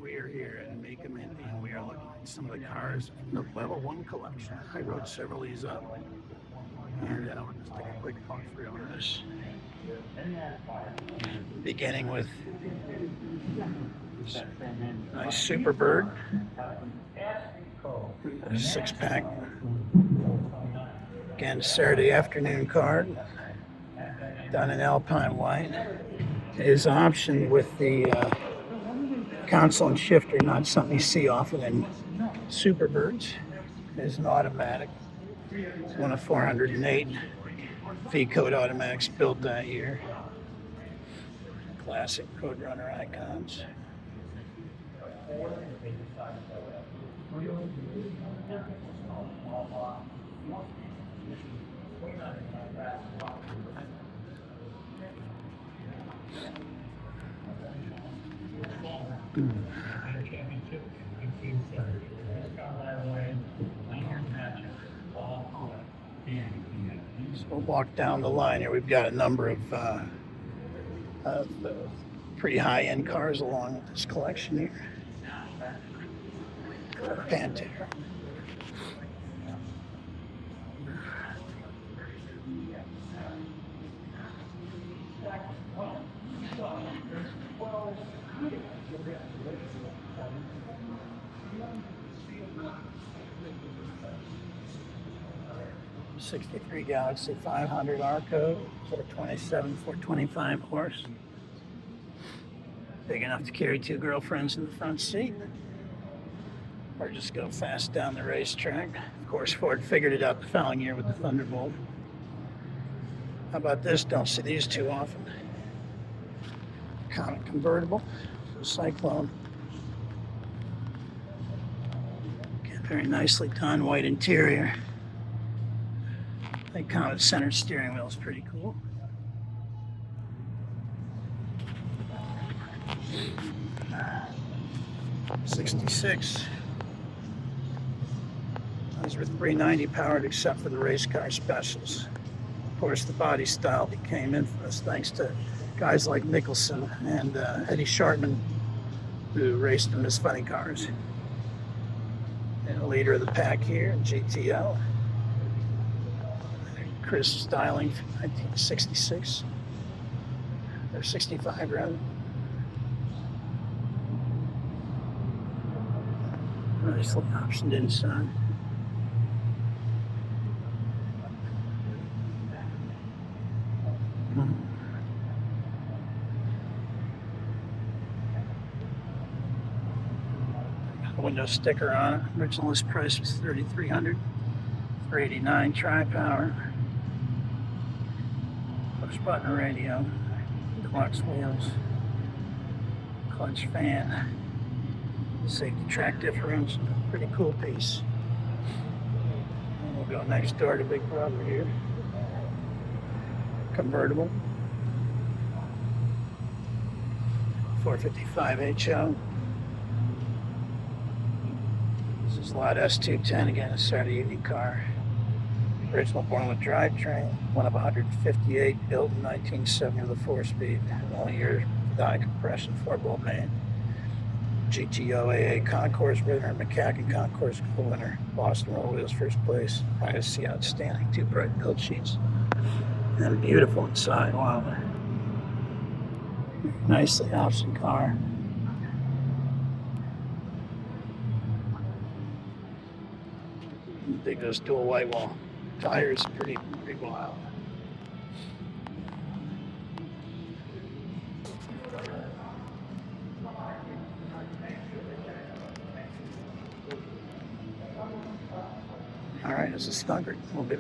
We are here in Mecum, Indy, and we are looking at some of the cars in the Level 1 collection. I wrote several of these up, and I'll just take a quick walkthrough on this. Beginning with nice Superbird, a 6-pack. Again, Saturday afternoon card, done in Alpine white. It is optioned with the console and shifter, not something you see often in Superbirds. It is an automatic. It's one of 408 V-Code automatics built that year. Classic Roadrunner icons. So we'll walk down the line here. We've got a number of pretty high-end cars along with this collection here. Pantera. '63 Galaxie 500 R code, 427, 425 horse. Big enough to carry 2 girlfriends in the front seat, or just go fast down the racetrack. Of course, Ford figured it out the following year with the Thunderbolt. How about this? Don't see these too often. Comet convertible, Cyclone. Again, very nicely done, white interior. I think Comet center steering wheel is pretty cool. '66. Those were 390 powered except for the race car specials. Of course, the body style became infamous thanks to guys like Mickelson and Eddie Shartman, who raced them as funny cars. And the leader of the pack here, GTO. Crisp styling from 1966, or 65 rather. Nicely optioned inside. Window sticker on it. Original list price was $3,300. 389 tri-power. Push button radio. Deluxe wheels. Clutch fan. Safety track differential. Pretty cool piece. And we'll go next door to Big Brother here. Convertible. 455 HO. This is lot S210, again, a Saturday evening car. Original Born-with drivetrain, one of 158, built in 1970 with a 4-speed. Only year die compression, 4-bolt main. GTO AA Concours winner, McCacken Concours winner. Boston Roll Wheels first place. I see outstanding, 2 bright build sheets. And beautiful inside, wow. Nicely optioned car. I think those dual white wall tires are pretty wild. All right, this is Thunderbird. We'll be